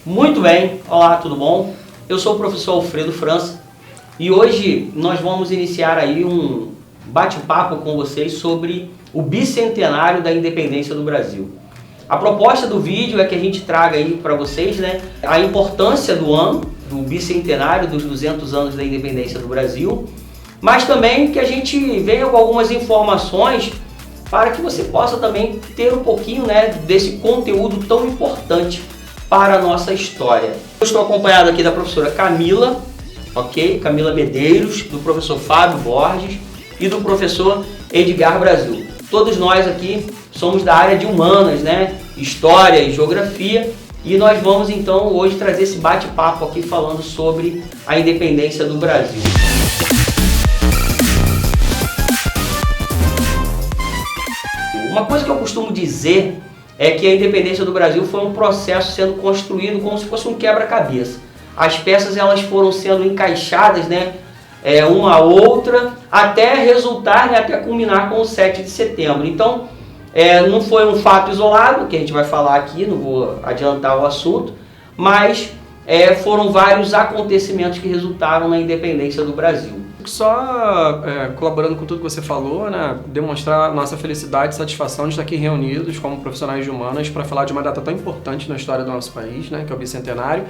Muito bem, olá, tudo bom? Eu sou o professor Alfredo França e hoje nós vamos iniciar aí um bate-papo com vocês sobre o bicentenário da independência do Brasil. A proposta do vídeo é que a gente traga aí para vocês, né, a importância do ano, do bicentenário dos 200 anos da independência do Brasil, mas também que a gente venha com algumas informações para que você possa também ter um pouquinho, né, desse conteúdo tão importante para a nossa história. Eu estou acompanhado aqui da professora Camila, ok? Camila Medeiros, do professor Fábio Borges e do professor Edgar Brasil. Todos nós aqui somos da área de humanas, né? História e geografia, e nós vamos então hoje trazer esse bate-papo aqui falando sobre a independência do Brasil. Uma coisa que eu costumo dizer é que a independência do Brasil foi um processo sendo construído como se fosse um quebra-cabeça. As peças elas foram sendo encaixadas, né, uma a outra, até resultar, né, até culminar com o 7 de setembro. Então, não foi um fato isolado, que a gente vai falar aqui, não vou adiantar o assunto, mas foram vários acontecimentos que resultaram na independência do Brasil. Só colaborando com tudo que você falou, né, demonstrar nossa felicidade e satisfação de estar aqui reunidos como profissionais de humanas para falar de uma data tão importante na história do nosso país, né, que é o bicentenário,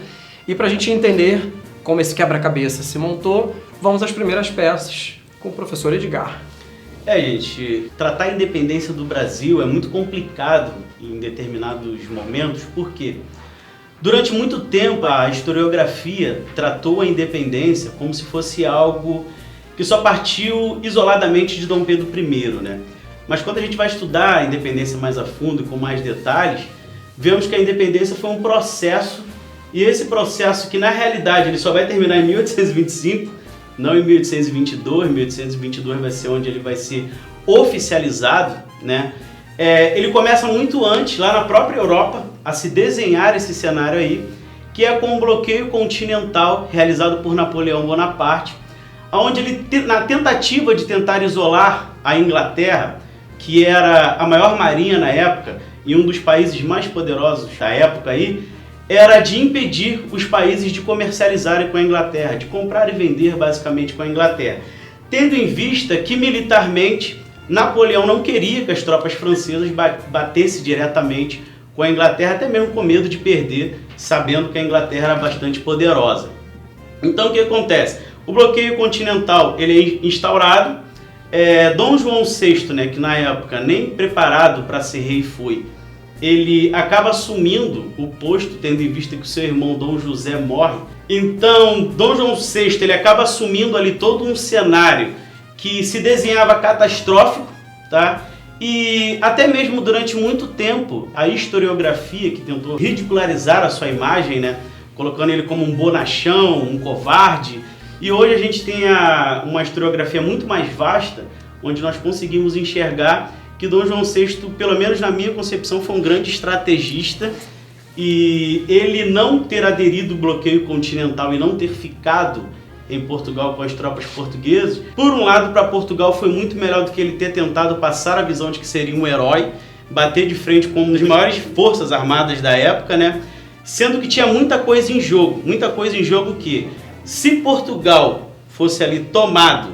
e para a gente entender como esse quebra-cabeça se montou, vamos às primeiras peças com o professor Edgar. Gente, tratar a independência do Brasil é muito complicado em determinados momentos, porque durante muito tempo a historiografia tratou a independência como se fosse algo que só partiu isoladamente de Dom Pedro I, né? Mas quando a gente vai estudar a independência mais a fundo e com mais detalhes, vemos que a independência foi um processo, e esse processo que na realidade ele só vai terminar em 1825, não em 1822, 1822 vai ser onde ele vai ser oficializado, né? Ele começa muito antes, lá na própria Europa, a se desenhar esse cenário aí, que é com o bloqueio continental realizado por Napoleão Bonaparte, onde ele, na tentativa de tentar isolar a Inglaterra, que era a maior marinha na época e um dos países mais poderosos da época aí, era de impedir os países de comercializarem com a Inglaterra, de comprar e vender basicamente com a Inglaterra, tendo em vista que militarmente Napoleão não queria que as tropas francesas batessem diretamente com a Inglaterra, até mesmo com medo de perder, sabendo que a Inglaterra era bastante poderosa. Então o que acontece? O bloqueio continental ele é instaurado, Dom João VI, né, que na época nem preparado para ser rei foi, ele acaba assumindo o posto, tendo em vista que o seu irmão Dom José morre. Então Dom João VI ele acaba assumindo ali todo um cenário que se desenhava catastrófico, tá? E até mesmo durante muito tempo a historiografia que tentou ridicularizar a sua imagem, né, colocando ele como um bonachão, um covarde, e hoje a gente tem uma historiografia muito mais vasta, onde nós conseguimos enxergar que Dom João VI, pelo menos na minha concepção, foi um grande estrategista, e ele não ter aderido ao bloqueio continental e não ter ficado em Portugal com as tropas portuguesas, por um lado para Portugal foi muito melhor do que ele ter tentado passar a visão de que seria um herói, bater de frente com uma das maiores forças armadas da época, né? Sendo que tinha muita coisa em jogo que, se Portugal fosse ali tomado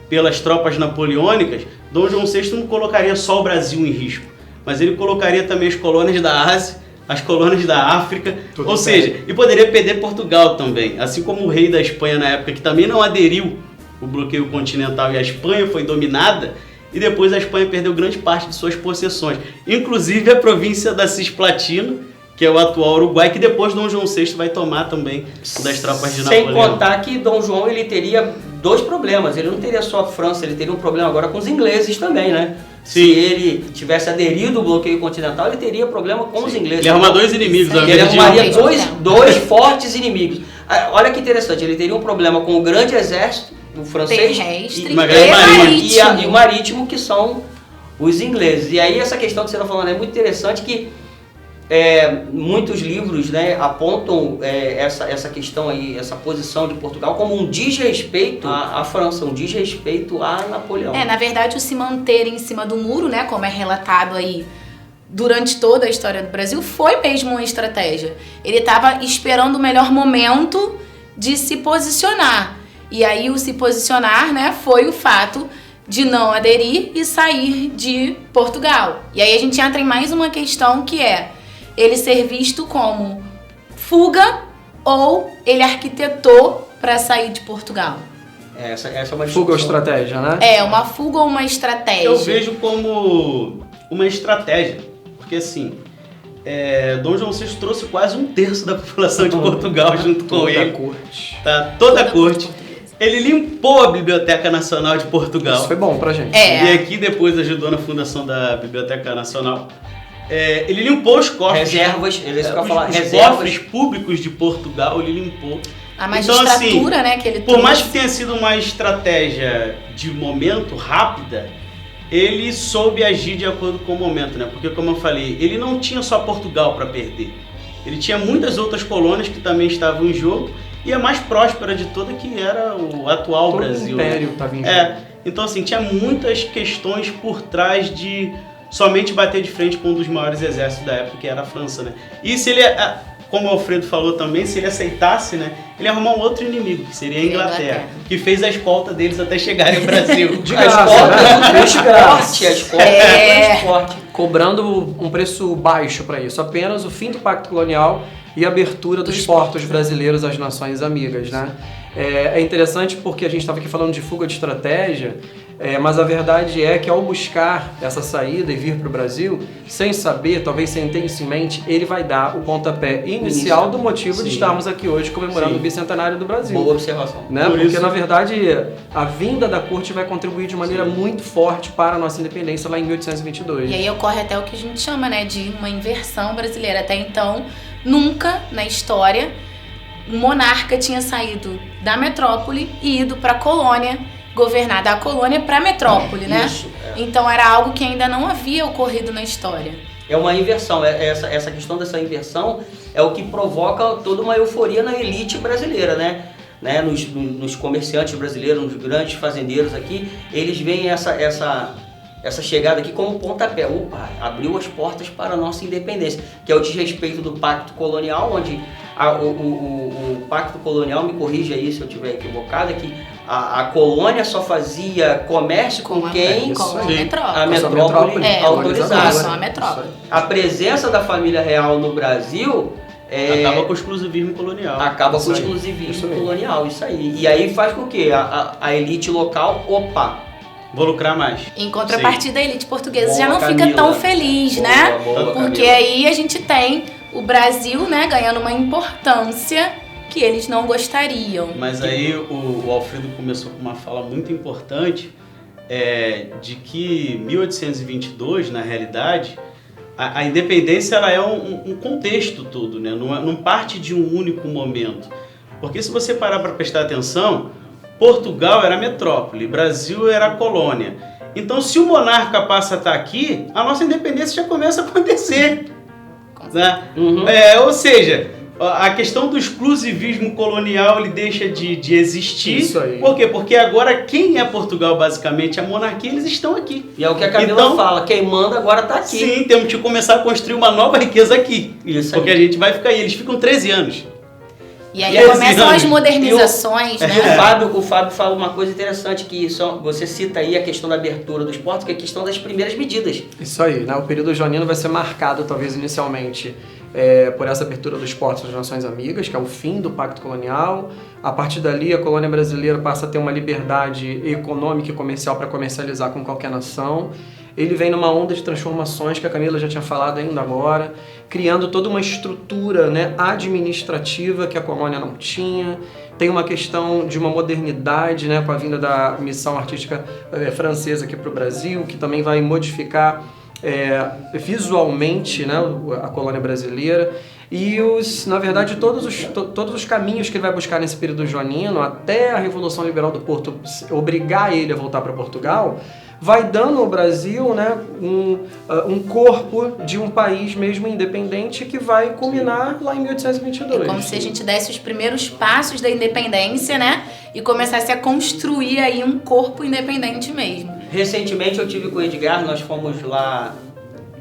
pelas tropas napoleônicas, Dom João VI não colocaria só o Brasil em risco, mas ele colocaria também as colônias da Ásia, as colônias da África, ou seja, e poderia perder Portugal também, assim como o rei da Espanha na época, que também não aderiu ao bloqueio continental e a Espanha foi dominada, e depois a Espanha perdeu grande parte de suas possessões, inclusive a província da Cisplatina, que é o atual Uruguai, que depois Dom João VI vai tomar também das tropas de Napoleão. Sem contar que Dom João ele teria dois problemas, ele não teria só a França, ele teria um problema agora com os ingleses também, né? Sim. Se ele tivesse aderido ao bloqueio continental, ele teria problema com os ingleses. Ele arruma dois inimigos. Ele arrumaria dois fortes inimigos. Olha que interessante, ele teria um problema com o grande exército, o francês, terrestre e o marítimo, que são os ingleses. E aí essa questão que você está falando é muito interessante, que muitos livros, né, apontam essa questão aí, essa posição de Portugal como um desrespeito à França, um desrespeito a Napoleão. Na verdade, o se manter em cima do muro, né, como é relatado aí durante toda a história do Brasil, foi mesmo uma estratégia. Ele estava esperando o melhor momento de se posicionar. E aí o se posicionar, né, foi o fato de não aderir e sair de Portugal. E aí a gente entra em mais uma questão, que é ele ser visto como fuga ou ele arquitetou para sair de Portugal. Essa é uma Fuga ou discussão. estratégia, né? É, uma fuga ou uma estratégia? Eu vejo como uma estratégia, porque assim, Dom João VI trouxe quase 1/3 da população de Portugal junto com Toda ele. a corte. Tá? Toda a corte. portuguesa. Ele limpou a Biblioteca Nacional de Portugal. Isso foi bom pra gente. É. E aqui depois ajudou na fundação da Biblioteca Nacional. Ele limpou os cofres. Reservas, eles ficam falando, Os reservas. cofres públicos de Portugal, ele limpou. A Então, magistratura, assim, né, que ele Por mais que trouxe. tenha sido uma estratégia de momento rápida, ele soube agir de acordo com o momento, né? Porque, como eu falei, ele não tinha só Portugal para perder. Ele tinha muitas outras colônias que também estavam em jogo, e a mais próspera de toda que era o atual Todo Brasil. o império estava em jogo. Então, assim, tinha muitas questões por trás de somente bater de frente com um dos maiores exércitos da época, que era a França, né? E se ele, como o Alfredo falou também, se ele aceitasse, né, ele ia arrumar um outro inimigo, que seria a Inglaterra, que fez a escolta deles até chegarem ao Brasil. De A graça, escolta né? é um transporte, a escolta é um transporte. Cobrando um preço baixo para isso, apenas o fim do Pacto Colonial e a abertura dos portos brasileiros às nações amigas, né? É interessante porque a gente estava aqui falando de fuga de estratégia, mas a verdade é que ao buscar essa saída e vir para o Brasil, sem saber, talvez sem ter isso em mente, ele vai dar o pontapé inicial do motivo de Sim. estarmos aqui hoje comemorando Sim. o bicentenário do Brasil. Boa observação. Né? Por Porque, isso- na verdade, a vinda da corte vai contribuir de maneira muito forte para a nossa independência lá em 1822. E aí ocorre até o que a gente chama, né, de uma inversão brasileira. Até então, nunca na história um monarca tinha saído da metrópole e ido para a colônia, governar da colônia para a metrópole, né? Isso, Então era algo que ainda não havia ocorrido na história. É uma inversão. Essa questão dessa inversão é o que provoca toda uma euforia na elite brasileira, né? Nos comerciantes brasileiros, nos grandes fazendeiros aqui, eles veem essa chegada aqui como pontapé. Opa, abriu as portas para a nossa independência, que é o desrespeito do Pacto Colonial, onde o Pacto Colonial, me corrija aí se eu estiver equivocado, é que a colônia só fazia comércio com quem Com a Sim. metrópole. a metrópole É, autorizasse. só a metrópole. A presença da família real no Brasil Acaba com o exclusivismo colonial. acaba Isso com o aí. exclusivismo Isso aí. colonial, isso aí. E aí faz com que a elite local, opa, Vou lucrar mais. Em contrapartida, a elite portuguesa Boa, já não fica Camila. tão feliz, Boa, né? boa, Porque Camila. aí a gente tem o Brasil, né, ganhando uma importância que eles não gostariam. Mas aí o Alfredo começou com uma fala muito importante, de que 1822, na realidade, a independência ela é um contexto todo, né? Não parte de um único momento. Porque se você parar para prestar atenção, Portugal era a metrópole, Brasil era a colônia. Então, se o monarca passa a estar aqui, a nossa independência já começa a acontecer. Né? Uhum. Ou seja, a questão do exclusivismo colonial ele deixa de existir. Isso aí. Por quê? Porque agora quem é Portugal, basicamente, a monarquia, eles estão aqui. E é o que a Camila Então, fala, quem manda agora tá aqui. Sim, temos que começar a construir uma nova riqueza aqui. Isso Porque aí. a gente vai ficar aí. Eles ficam 13 anos. E aí 13 começam anos. as modernizações, E o né? Fábio fala uma coisa interessante, que você cita aí a questão da abertura dos portos, que é a questão das primeiras medidas. Isso aí, né? O período joanino vai ser marcado, talvez inicialmente, por essa abertura dos portos das Nações Amigas, que é o fim do Pacto Colonial. A partir dali, a colônia brasileira passa a ter uma liberdade econômica e comercial para comercializar com qualquer nação. Ele vem numa onda de transformações, que a Camila já tinha falado ainda agora, criando toda uma estrutura, né, administrativa que a colônia não tinha. Tem uma questão de uma modernidade, né, com a vinda da missão artística francesa aqui para o Brasil, que também vai modificar visualmente, né, a colônia brasileira. E, na verdade, todos os caminhos que ele vai buscar nesse período joanino, até a Revolução Liberal do Porto obrigar ele a voltar para Portugal, vai dando ao Brasil, né, um corpo de um país mesmo independente que vai culminar lá em 1822. Como se a gente desse os primeiros passos da independência, né? E começasse a construir aí um corpo independente mesmo. Recentemente eu tive com o Edgar, nós fomos lá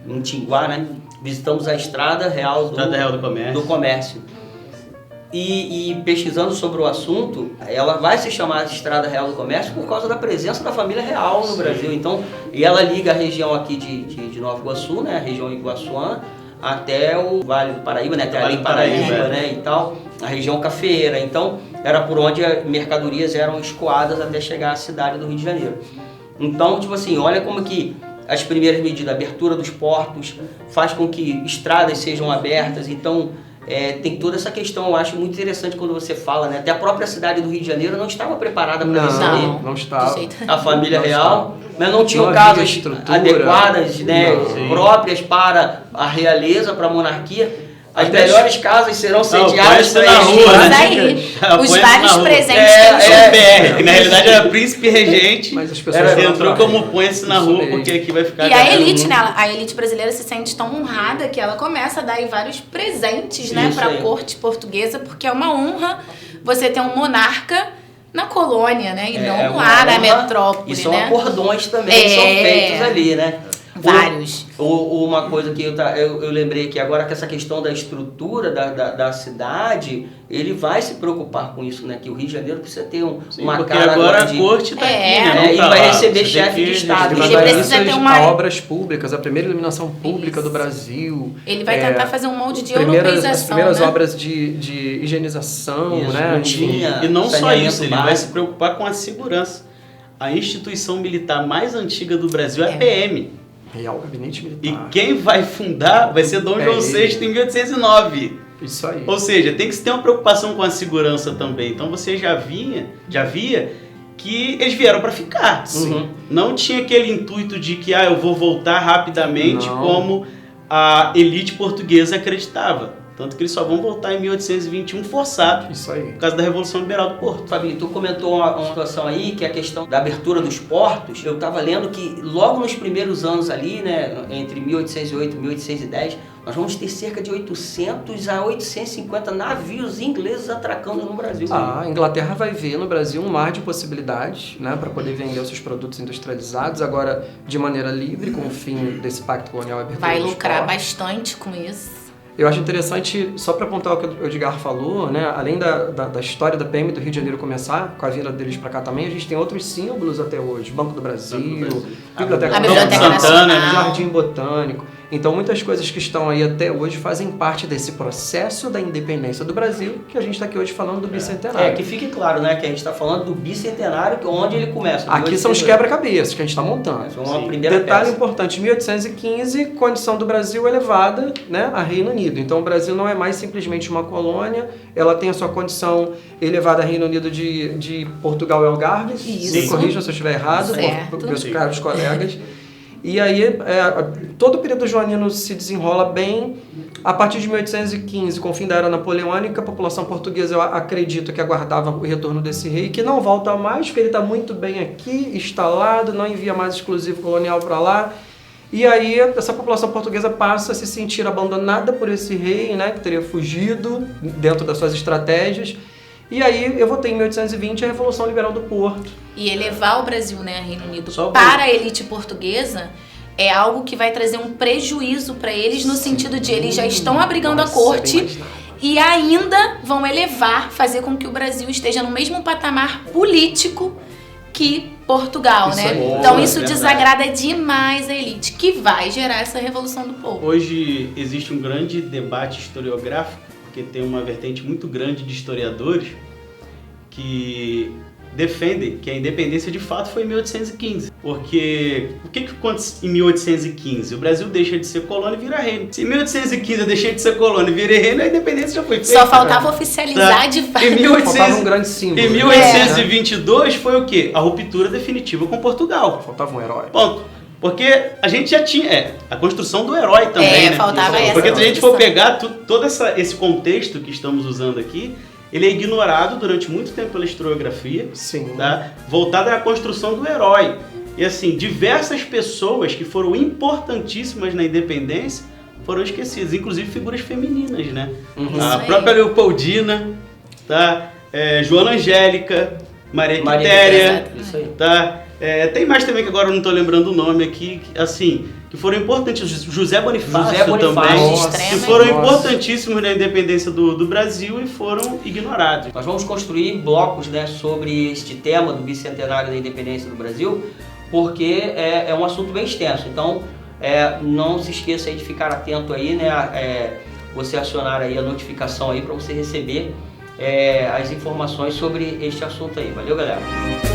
em Tinguá, né? Visitamos a Estrada Real do Comércio. E pesquisando sobre o assunto, ela vai se chamar de Estrada Real do Comércio por causa da presença da família real no Brasil. Então, e ela liga a região aqui de Nova Iguaçu, né, a região iguaçuana, até o Vale do Paraíba, né, até ali Paraíba, né, e tal, a região cafeeira. Então, era por onde mercadorias eram escoadas até chegar à cidade do Rio de Janeiro. Então, tipo assim, olha como que as primeiras medidas, a abertura dos portos, faz com que estradas sejam abertas. Então, tem toda essa questão, eu acho muito interessante quando você fala, né? Até a própria cidade do Rio de Janeiro não estava preparada para receber não estava. a família real, mas não tinham casas adequadas, né, próprias para a realeza, para a monarquia. As melhores casas serão sediadas para na rua, né? Os vários presentes que eles BR. Na realidade era príncipe regente, mas as pessoas entrou como põe-se na rua, porque aqui vai ficar... E a elite, né? A elite brasileira se sente tão honrada que ela começa a dar aí vários presentes, né, para a corte portuguesa, porque é uma honra você ter um monarca na colônia, né? E não lá na metrópole, e são né? acordões também que são feitos ali, né? Vários. Uma coisa que eu lembrei que agora, que essa questão da estrutura da cidade, ele vai se preocupar com isso, né? Que o Rio de Janeiro precisa ter uma porque cara agora de... a corte está aqui, né? E vai receber chefe de Estado. Ele precisa ter uma... obras públicas, a primeira iluminação pública do Brasil. Ele vai tentar fazer um molde de as europeização, primeiras né? obras de higienização, Isso, né? E não só isso, ele vai se preocupar com a segurança. A instituição militar mais antiga do Brasil é a PM. Real Gabinete Militar. E quem vai fundar vai ser Dom João VI em 1809. Isso aí. Ou seja, tem que ter uma preocupação com a segurança também. Então você já via que eles vieram para ficar. Sim. Não tinha aquele intuito de que eu vou voltar rapidamente, como a elite portuguesa acreditava. Tanto que eles só vão voltar em 1821 forçado. Isso aí. Por causa da Revolução Liberal do Porto. Fabinho, tu comentou uma situação aí, que é a questão da abertura dos portos. Eu estava lendo que logo nos primeiros anos ali, né, entre 1808 e 1810, nós vamos ter cerca de 800 a 850 navios ingleses atracando no Brasil. A Inglaterra vai ver no Brasil um mar de possibilidades, né, para poder vender os seus produtos industrializados, agora de maneira livre, com o fim desse pacto colonial aberto. Vai lucrar bastante com isso. Eu acho interessante, só para apontar o que o Edgar falou, né, além da história da PM do Rio de Janeiro começar, com a vinda deles para cá também, a gente tem outros símbolos até hoje. Banco do Brasil, Biblioteca Nacional, Jardim Botânico. Então, muitas coisas que estão aí até hoje fazem parte desse processo da independência do Brasil, que a gente está aqui hoje falando do bicentenário. Que fique claro, né, que a gente está falando do bicentenário, onde ele começa. Aqui são os quebra-cabeças que a gente está montando. É uma primeira Detalhe peça. importante, 1815, condição do Brasil elevada, né, a Reino Unido. Então, o Brasil não é mais simplesmente uma colônia, ela tem a sua condição elevada a Reino Unido de Portugal e Algarve. Isso. Me corrijam se eu estiver errado, Certo. meus caros colegas. E aí, todo o período joanino se desenrola bem. A partir de 1815, com o fim da Era Napoleônica, a população portuguesa, eu acredito que aguardava o retorno desse rei, que não volta mais, porque ele está muito bem aqui, instalado, não envia mais exclusivo colonial para lá. E aí, essa população portuguesa passa a se sentir abandonada por esse rei, né, que teria fugido dentro das suas estratégias. E aí, eu vou ter em 1820 a Revolução Liberal do Porto. E elevar o Brasil, né, Reino Unido, para a elite portuguesa é algo que vai trazer um prejuízo para eles, no sentido de eles já estão abrigando a corte e ainda vão fazer com que o Brasil esteja no mesmo patamar político que Portugal, Isso né? aí. Então isso desagrada demais a elite, que vai gerar essa revolução do povo. Hoje existe um grande debate historiográfico, porque tem uma vertente muito grande de historiadores que defendem que a independência de fato foi em 1815. Porque o que acontece em 1815? O Brasil deixa de ser colônia e vira reino. Se em 1815 eu deixei de ser colônia e virei reino, a independência já foi feita. Só faltava oficializar de fato. Faltava um grande símbolo. Em 1822 foi o quê? A ruptura definitiva com Portugal. Faltava um herói. Ponto. Porque a gente já tinha a construção do herói também, né? Faltava essa. Porque se a gente for pegar todo esse contexto que estamos usando aqui, ele é ignorado durante muito tempo pela historiografia. Sim. Tá? Voltado à construção do herói. E assim, diversas pessoas que foram importantíssimas na independência foram esquecidas, inclusive figuras femininas, né? A própria Leopoldina, tá? Joana Angélica, Maria Quitéria, tá? Tem mais também que agora eu não estou lembrando o nome aqui, assim, que foram importantes. José Bonifácio também, que foram importantíssimos na independência do Brasil e foram ignorados. Nós vamos construir blocos, né, sobre este tema do bicentenário da independência do Brasil, porque é um assunto bem extenso. Então, não se esqueça aí de ficar atento aí, né, você acionar aí a notificação aí para você receber as informações sobre este assunto aí. Valeu, galera!